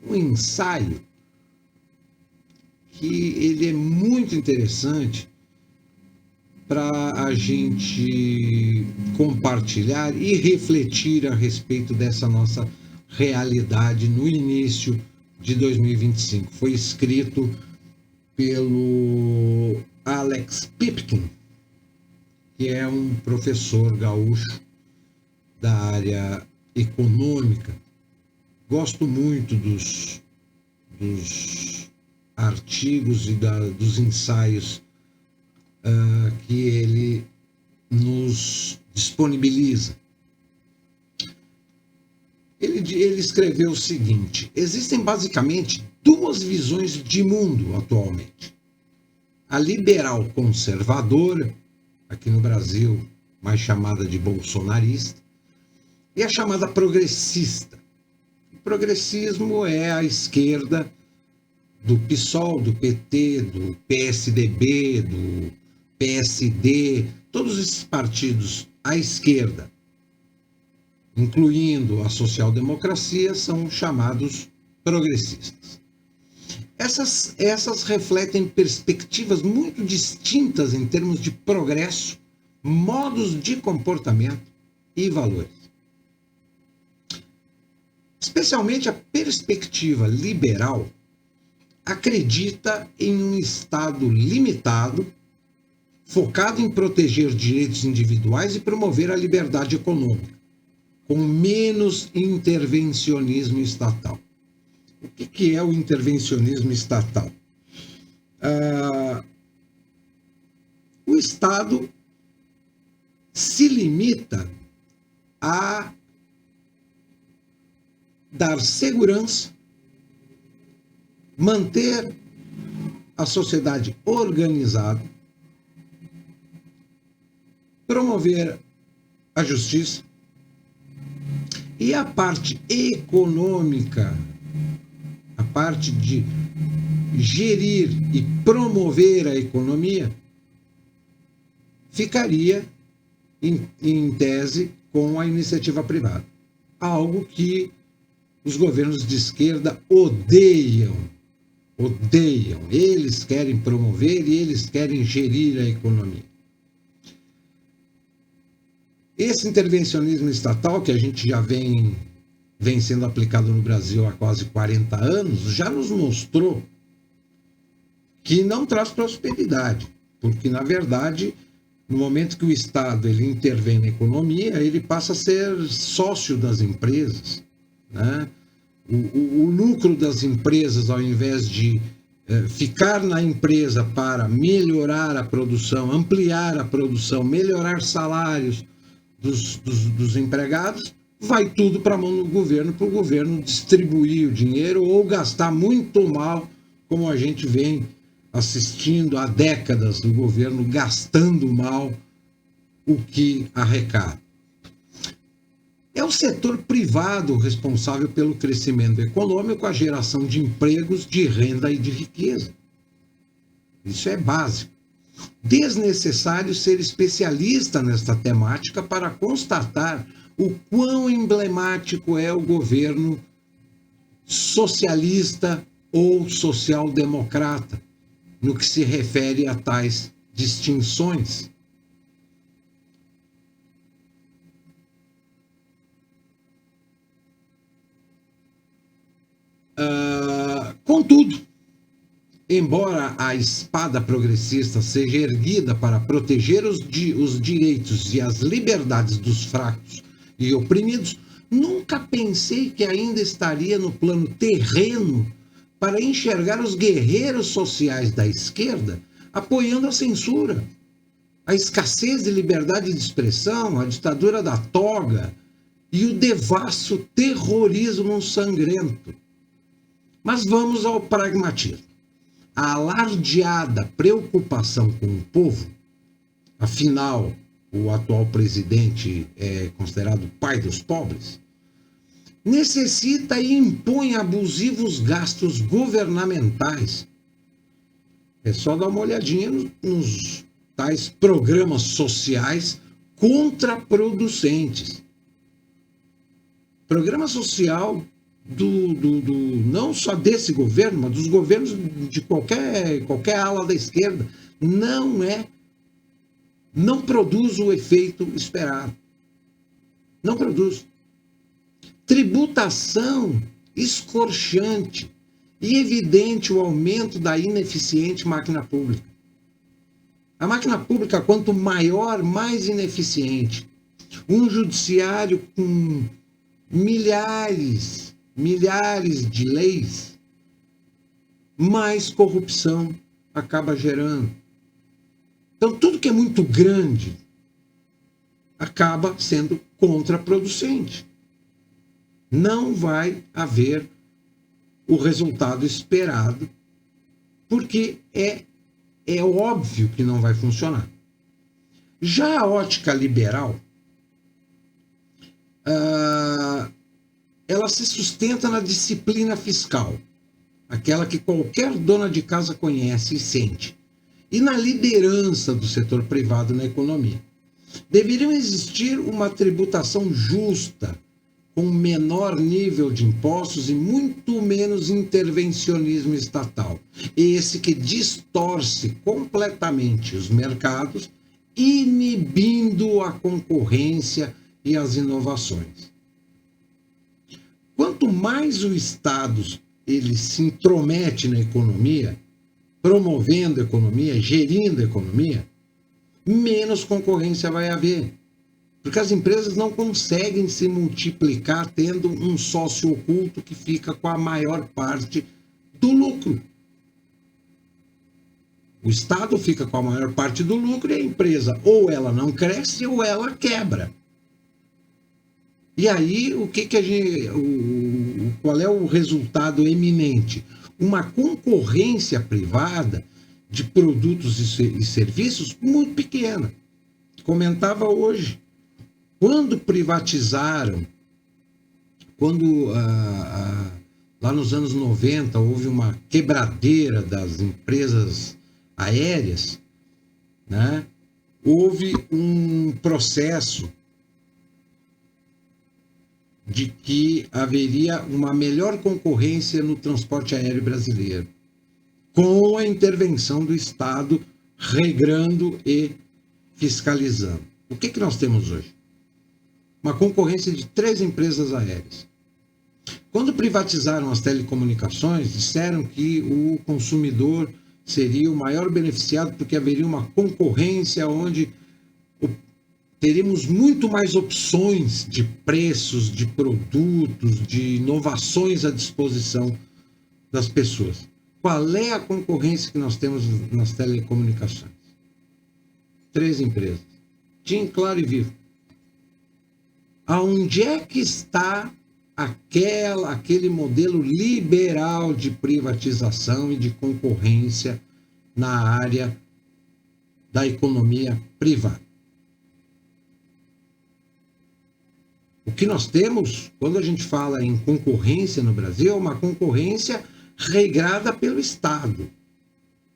um ensaio que ele é muito interessante para a gente compartilhar e refletir a respeito dessa nossa realidade no início de 2025. Foi escrito pelo Alex Pipkin, que é um professor gaúcho da área econômica. Gosto muito dos artigos e dos ensaios que ele nos disponibiliza. Ele escreveu o seguinte: existem basicamente duas visões de mundo atualmente. A liberal conservadora, aqui no Brasil mais chamada de bolsonarista, e a chamada progressista. O progressismo é a esquerda do PSOL, do PT, do PSDB, do PSD, todos esses partidos à esquerda, incluindo a social-democracia, são chamados progressistas. Essas refletem perspectivas muito distintas em termos de progresso, modos de comportamento e valores. Especialmente a perspectiva liberal acredita em um Estado limitado, focado em proteger direitos individuais e promover a liberdade econômica, com menos intervencionismo estatal. O que é o intervencionismo estatal? O Estado se limita a dar segurança, manter a sociedade organizada, promover a justiça e a parte econômica, a parte de gerir e promover a economia, ficaria, em tese, com a iniciativa privada. Algo que os governos de esquerda odeiam. Eles querem promover e eles querem gerir a economia. Esse intervencionismo estatal, que a gente já vem sendo aplicado no Brasil há quase 40 anos, já nos mostrou que não traz prosperidade, porque, na verdade, no momento que o Estado ele intervém na economia, ele passa a ser sócio das empresas, né? O lucro das empresas, ao invés de ficar na empresa para melhorar a produção, ampliar a produção, melhorar salários dos empregados, vai tudo para a mão do governo, para o governo distribuir o dinheiro ou gastar muito mal, como a gente vem assistindo há décadas do governo gastando mal o que arrecada. É o setor privado responsável pelo crescimento econômico, a geração de empregos, de renda e de riqueza. Isso é básico. Desnecessário ser especialista nesta temática para constatar o quão emblemático é o governo socialista ou social-democrata no que se refere a tais distinções. Contudo, embora a espada progressista seja erguida para proteger os direitos e as liberdades dos fracos e oprimidos, nunca pensei que ainda estaria no plano terreno para enxergar os guerreiros sociais da esquerda apoiando a censura, a escassez de liberdade de expressão, a ditadura da toga e o devasso terrorismo sangrento. Mas vamos ao pragmatismo. A alardeada preocupação com o povo, afinal, o atual presidente é considerado o pai dos pobres, necessita e impõe abusivos gastos governamentais. É só dar uma olhadinha nos tais programas sociais contraproducentes. Programa social não só desse governo, mas dos governos de qualquer ala da esquerda, não produz o efeito esperado. Não produz. Tributação escorchante e evidente o aumento da ineficiente máquina pública. A máquina pública, quanto maior, mais ineficiente. Um judiciário com milhares de leis, mais corrupção acaba gerando. Então, tudo que é muito grande acaba sendo contraproducente. Não vai haver o resultado esperado, porque é óbvio que não vai funcionar. Já a ótica liberal, ela se sustenta na disciplina fiscal, aquela que qualquer dona de casa conhece e sente, e na liderança do setor privado na economia. Deveriam existir uma tributação justa, com menor nível de impostos e muito menos intervencionismo estatal. Esse que distorce completamente os mercados, inibindo a concorrência e as inovações. Quanto mais o Estado ele se intromete na economia, promovendo a economia, gerindo a economia, menos concorrência vai haver. Porque as empresas não conseguem se multiplicar tendo um sócio oculto que fica com a maior parte do lucro. O Estado fica com a maior parte do lucro e a empresa ou ela não cresce ou ela quebra. E aí, qual é o resultado eminente? Uma concorrência privada de produtos e serviços muito pequena. Comentava hoje. Quando privatizaram, lá nos anos 90 houve uma quebradeira das empresas aéreas, né? Houve um processo de que haveria uma melhor concorrência no transporte aéreo brasileiro, com a intervenção do Estado regrando e fiscalizando. O que nós temos hoje? Uma concorrência de 3 empresas aéreas. Quando privatizaram as telecomunicações, disseram que o consumidor seria o maior beneficiado porque haveria uma concorrência onde teríamos muito mais opções de preços, de produtos, de inovações à disposição das pessoas. Qual é a concorrência que nós temos nas telecomunicações? 3 empresas. TIM, Claro e Vivo. Aonde é que está aquele modelo liberal de privatização e de concorrência na área da economia privada? O que nós temos, quando a gente fala em concorrência no Brasil, é uma concorrência regrada pelo Estado.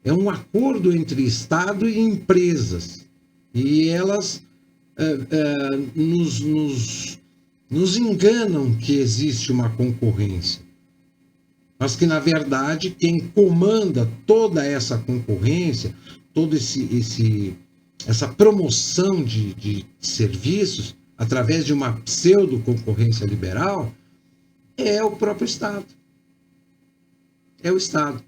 É um acordo entre Estado e empresas. E elas nos enganam que existe uma concorrência. Mas que, na verdade, quem comanda toda essa concorrência, toda essa promoção de serviços, através de uma pseudo-concorrência liberal, é o próprio Estado. É o Estado.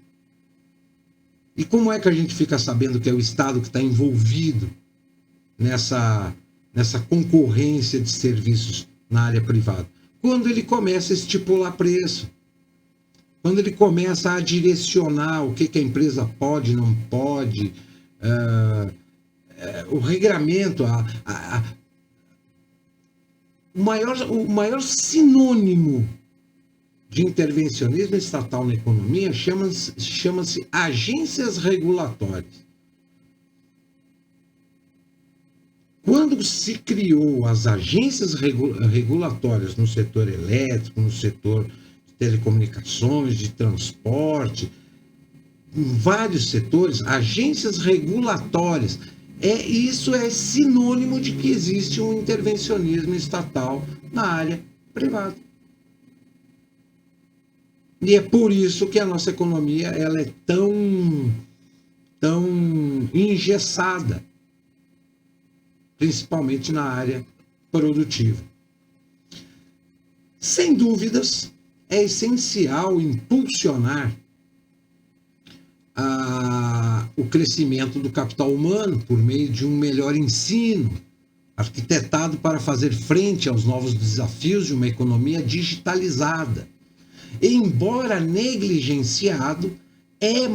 E como é que a gente fica sabendo que é o Estado que está envolvido nessa concorrência de serviços na área privada? Quando ele começa a estipular preço, quando ele começa a direcionar o que a empresa pode, não pode, o regramento, o maior sinônimo de intervencionismo estatal na economia chama-se agências regulatórias. Quando se criou as agências regulatórias no setor elétrico, no setor de telecomunicações, de transporte, em vários setores, agências regulatórias, isso é sinônimo de que existe um intervencionismo estatal na área privada. E é por isso que a nossa economia ela é tão engessada, principalmente na área produtiva. Sem dúvidas, é essencial impulsionar o crescimento do capital humano por meio de um melhor ensino, arquitetado para fazer frente aos novos desafios de uma economia digitalizada. Embora negligenciado, é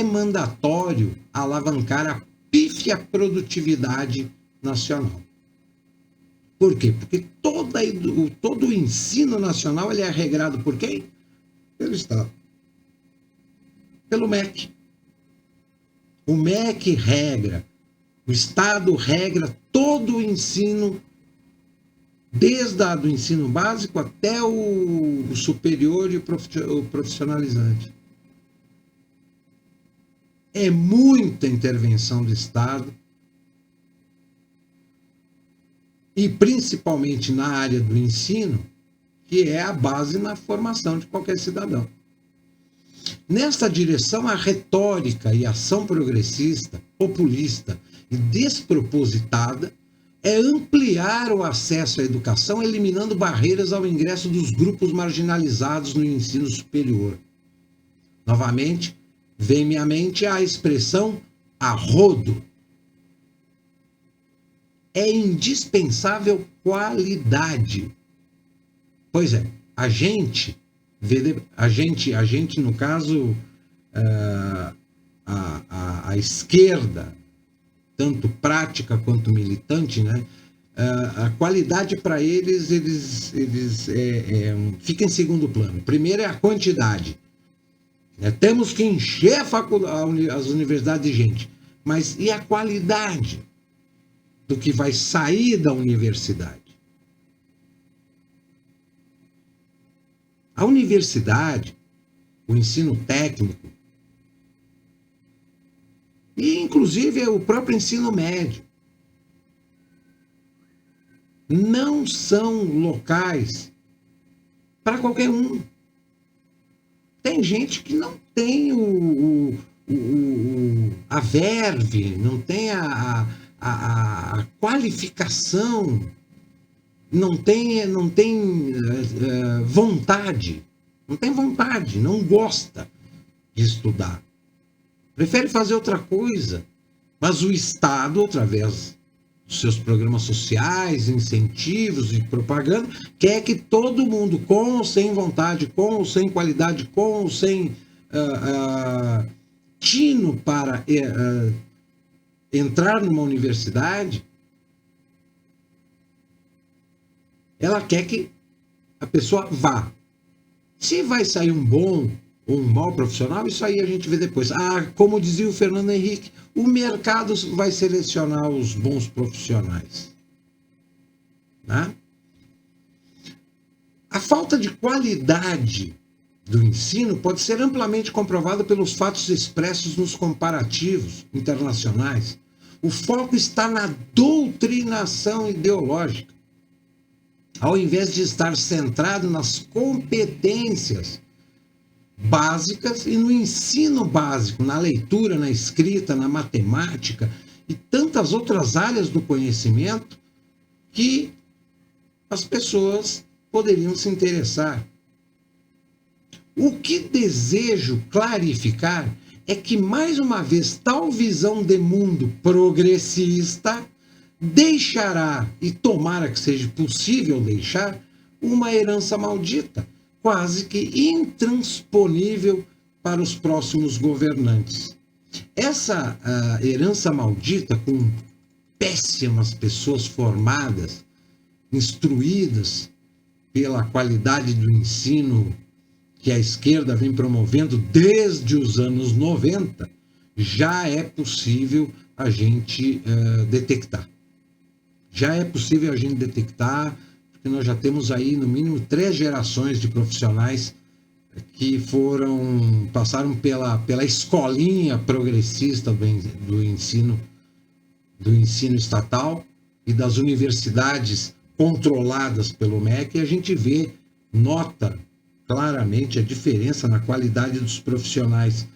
mandatório alavancar a pífia produtividade nacional. Por quê? Porque todo o ensino nacional ele é regrado por quem? Pelo Estado. Pelo MEC. O MEC regra, o Estado regra todo o ensino, desde o ensino básico até o superior e o profissionalizante. É muita intervenção do Estado, e principalmente na área do ensino, que é a base na formação de qualquer cidadão. Nesta direção, a retórica e ação progressista, populista e despropositada é ampliar o acesso à educação, eliminando barreiras ao ingresso dos grupos marginalizados no ensino superior. Novamente, vem-me à mente a expressão a rodo. É indispensável qualidade. Pois é, a gente, no caso, a esquerda, tanto prática quanto militante, né? A qualidade para eles fica em segundo plano. Primeiro é a quantidade. Temos que encher as universidades de gente. Mas e a qualidade do que vai sair da universidade? A universidade, o ensino técnico, e inclusive o próprio ensino médio, não são locais para qualquer um. Tem gente que não tem a verve, não tem a qualificação, não tem vontade, não gosta de estudar. Prefere fazer outra coisa. Mas o Estado, através dos seus programas sociais, incentivos e propaganda, quer que todo mundo, com ou sem vontade, com ou sem qualidade, com ou sem tino para entrar numa universidade, ela quer que a pessoa vá. Se vai sair um bom ou um mau profissional, isso aí a gente vê depois. Como dizia o Fernando Henrique, o mercado vai selecionar os bons profissionais. Né? A falta de qualidade do ensino pode ser amplamente comprovada pelos fatos expressos nos comparativos internacionais. O foco está na doutrinação ideológica, ao invés de estar centrado nas competências básicas e no ensino básico, na leitura, na escrita, na matemática e tantas outras áreas do conhecimento que as pessoas poderiam se interessar. O que desejo clarificar é que, mais uma vez, tal visão de mundo progressista deixará, e tomara que seja possível deixar, uma herança maldita, quase que intransponível para os próximos governantes. Essa herança maldita, com péssimas pessoas formadas, instruídas pela qualidade do ensino que a esquerda vem promovendo desde os anos 90, já é possível a gente detectar. Já é possível a gente detectar, porque nós já temos aí, no mínimo, 3 gerações de profissionais que passaram pela escolinha progressista do ensino estatal e das universidades controladas pelo MEC, e a gente nota claramente a diferença na qualidade dos profissionais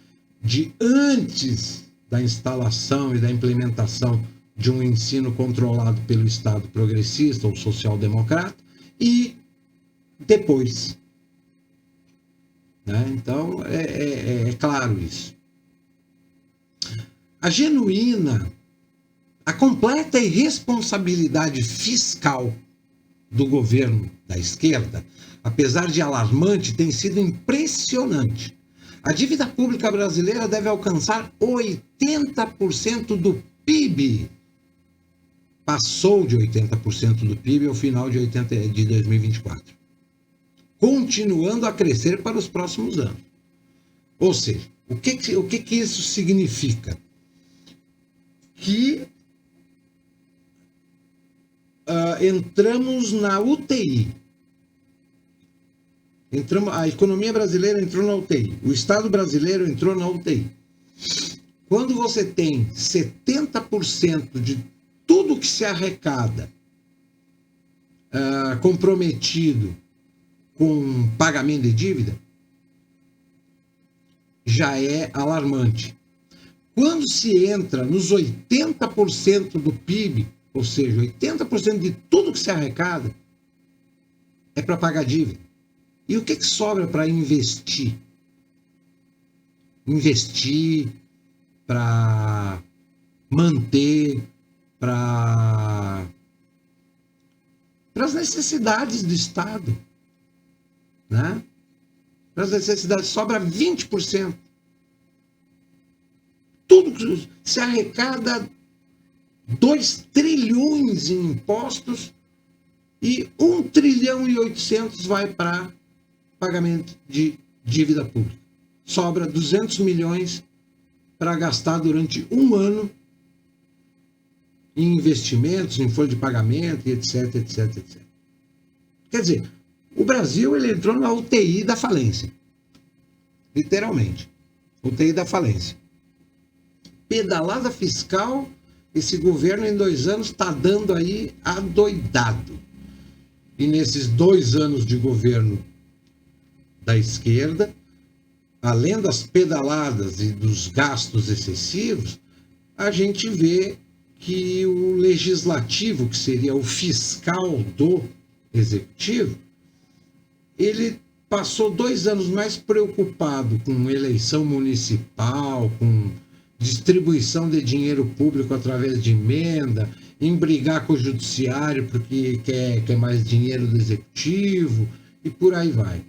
de antes da instalação e da implementação de um ensino controlado pelo Estado progressista ou social-democrata e depois. Né? Então, é claro isso. A completa irresponsabilidade fiscal do governo da esquerda, apesar de alarmante, tem sido impressionante. A dívida pública brasileira deve alcançar 80% do PIB. Passou de 80% do PIB ao final de 2024. Continuando a crescer para os próximos anos. Ou seja, o que isso significa? Que entramos na UTI. A economia brasileira entrou na UTI. O Estado brasileiro entrou na UTI. Quando você tem 70% de tudo que se arrecada comprometido com pagamento de dívida, já é alarmante. Quando se entra nos 80% do PIB, ou seja, 80% de tudo que se arrecada, é para pagar dívida. E o que sobra para investir? Investir para manter, para as necessidades do Estado. Né? Para as necessidades sobra 20%. Tudo que se arrecada 2 trilhões em impostos e 1 trilhão e 800 vai para pagamento de dívida pública. Sobra 200 milhões para gastar durante um ano em investimentos, em folha de pagamento, etc, etc, etc. Quer dizer, o Brasil ele entrou na UTI da falência. Literalmente. UTI da falência. Pedalada fiscal, esse governo em 2 anos está dando aí adoidado. E nesses 2 anos de governo da esquerda, além das pedaladas e dos gastos excessivos, a gente vê que o legislativo, que seria o fiscal do executivo, ele passou 2 anos mais preocupado com eleição municipal, com distribuição de dinheiro público através de emenda, em brigar com o judiciário porque quer mais dinheiro do executivo e por aí vai.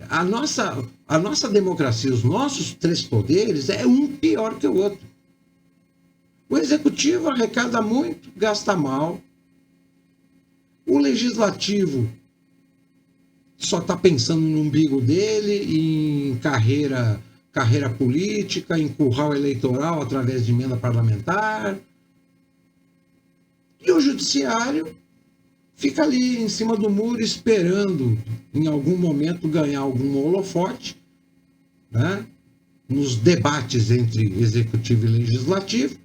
A nossa democracia, os nossos 3 poderes, é um pior que o outro. O executivo arrecada muito, gasta mal. O legislativo só está pensando no umbigo dele, em carreira política, em curral eleitoral através de emenda parlamentar. E o judiciário fica ali em cima do muro esperando, em algum momento, ganhar algum holofote, né? Nos debates entre executivo e legislativo.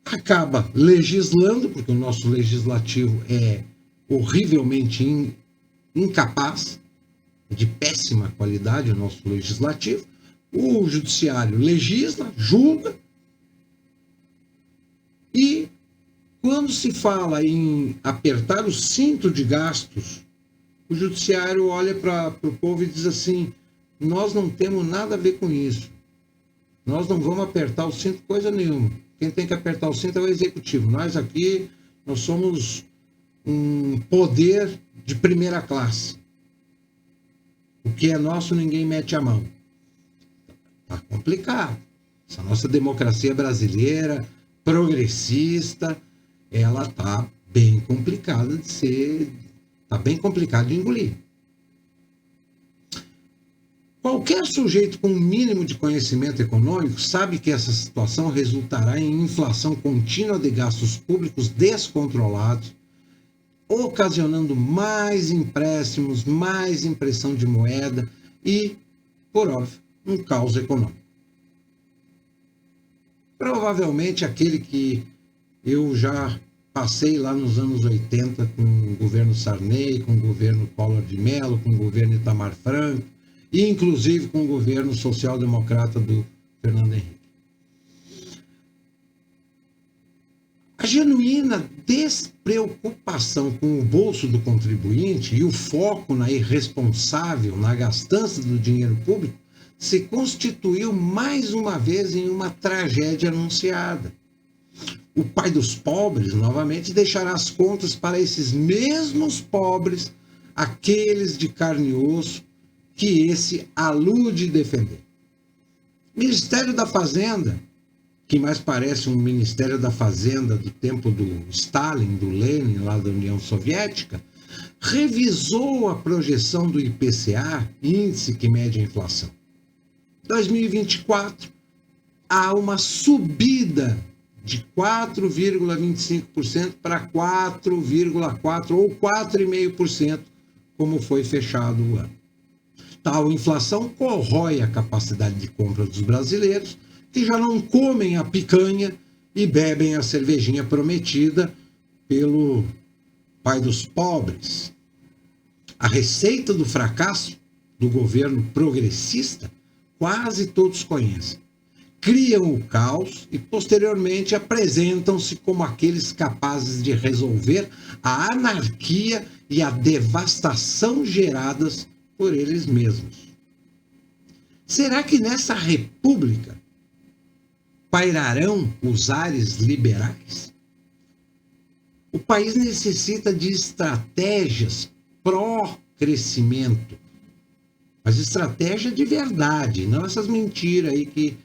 Acaba legislando, porque o nosso legislativo é horrivelmente incapaz, de péssima qualidade o nosso legislativo. O judiciário legisla, julga, e quando se fala em apertar o cinto de gastos, o judiciário olha para o povo e diz assim: nós não temos nada a ver com isso. Nós não vamos apertar o cinto coisa nenhuma. Quem tem que apertar o cinto é o executivo. Nós aqui, nós somos um poder de primeira classe. O que é nosso, ninguém mete a mão. Tá complicado. Essa nossa democracia brasileira, progressista, ela tá bem complicada de ser, tá bem complicada de engolir. Qualquer sujeito com um mínimo de conhecimento econômico sabe que essa situação resultará em inflação contínua de gastos públicos descontrolados, ocasionando mais empréstimos, mais impressão de moeda e, por óbvio, um caos econômico. Provavelmente aquele que eu já passei lá nos anos 80 com o governo Sarney, com o governo Collor de Mello, com o governo Itamar Franco, e inclusive com o governo social-democrata do Fernando Henrique. A genuína despreocupação com o bolso do contribuinte e o foco na irresponsável, na gastança do dinheiro público se constituiu mais uma vez em uma tragédia anunciada. O pai dos pobres, novamente, deixará as contas para esses mesmos pobres, aqueles de carne e osso, que esse alude defender. Ministério da Fazenda, que mais parece um Ministério da Fazenda do tempo do Stalin, do Lenin, lá da União Soviética, revisou a projeção do IPCA, índice que mede a inflação. 2024, há uma subida de 4,25% para 4,4% ou 4,5%, como foi fechado o ano. Tal inflação corrói a capacidade de compra dos brasileiros, que já não comem a picanha e bebem a cervejinha prometida pelo pai dos pobres. A receita do fracasso do governo progressista quase todos conhecem. Criam o caos e, posteriormente, apresentam-se como aqueles capazes de resolver a anarquia e a devastação geradas por eles mesmos. Será que nessa república pairarão os ares liberais? O país necessita de estratégias pró-crescimento, mas estratégia de verdade, não essas mentiras aí que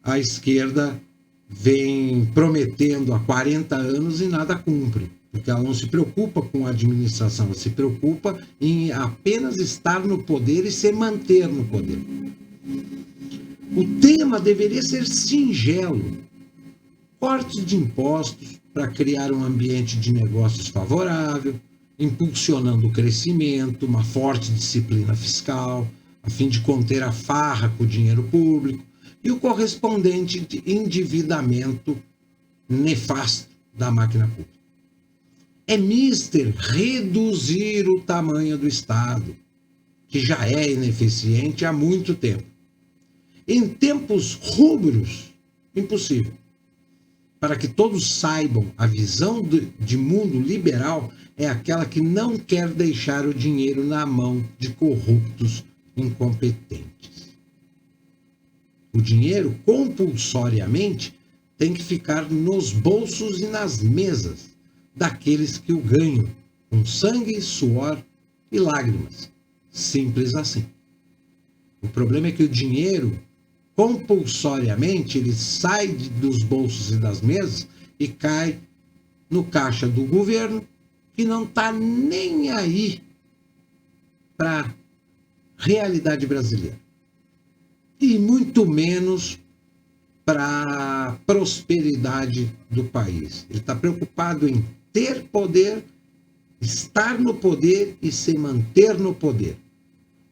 a esquerda vem prometendo há 40 anos e nada cumpre, porque ela não se preocupa com a administração, ela se preocupa em apenas estar no poder e se manter no poder. O tema deveria ser singelo: cortes de impostos para criar um ambiente de negócios favorável, impulsionando o crescimento, uma forte disciplina fiscal, a fim de conter a farra com o dinheiro público e o correspondente endividamento nefasto da máquina pública. É mister reduzir o tamanho do Estado, que já é ineficiente há muito tempo. Em tempos rubros, impossível. Para que todos saibam, a visão de mundo liberal é aquela que não quer deixar o dinheiro na mão de corruptos incompetentes. O dinheiro, compulsoriamente, tem que ficar nos bolsos e nas mesas daqueles que o ganham, com sangue, suor e lágrimas. Simples assim. O problema é que o dinheiro, compulsoriamente, ele sai dos bolsos e das mesas e cai no caixa do governo, que não está nem aí para a realidade brasileira. E muito menos para a prosperidade do país. Ele está preocupado em ter poder, estar no poder e se manter no poder.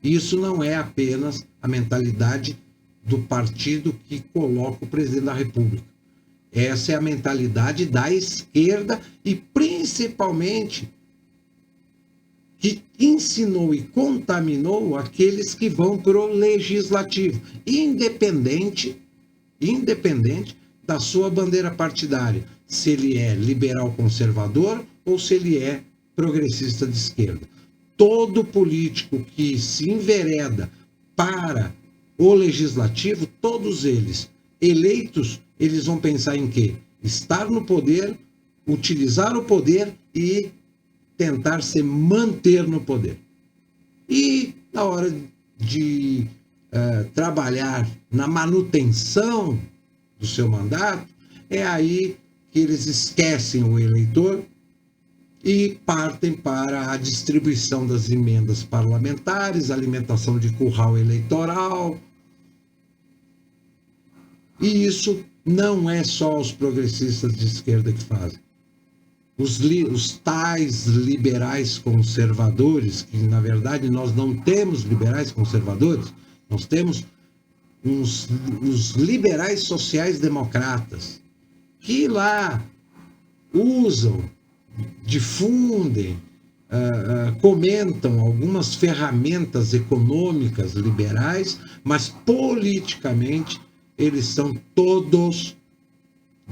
Isso não é apenas a mentalidade do partido que coloca o presidente da República. Essa é a mentalidade da esquerda e, principalmente, que ensinou e contaminou aqueles que vão para o legislativo, independente da sua bandeira partidária, se ele é liberal conservador ou se ele é progressista de esquerda. Todo político que se envereda para o legislativo, todos eles eleitos, eles vão pensar em quê? Estar no poder, utilizar o poder e tentar se manter no poder. E na hora de trabalhar na manutenção do seu mandato, é aí que eles esquecem o eleitor e partem para a distribuição das emendas parlamentares, alimentação de curral eleitoral. E isso não é só os progressistas de esquerda que fazem. Os tais liberais conservadores, que na verdade nós não temos liberais conservadores, nós temos os liberais sociais democratas, que lá usam, difundem, comentam algumas ferramentas econômicas liberais, mas politicamente eles são todos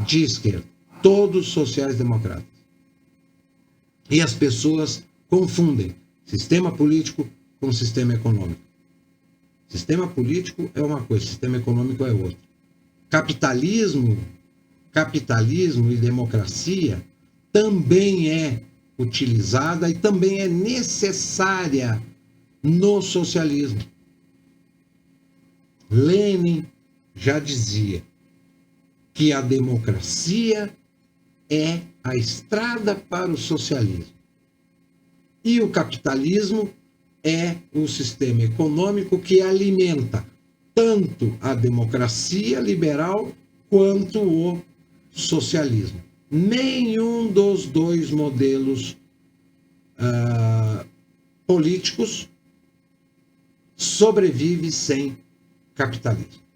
de esquerda, todos sociais-democratas. E as pessoas confundem sistema político com sistema econômico. Sistema político é uma coisa, sistema econômico é outra. Capitalismo e democracia também é utilizada e também é necessária no socialismo. Lenin já dizia que a democracia é a estrada para o socialismo. E o capitalismo é o sistema econômico que alimenta tanto a democracia liberal quanto o socialismo. Nenhum dos dois modelos políticos sobrevive sem capitalismo.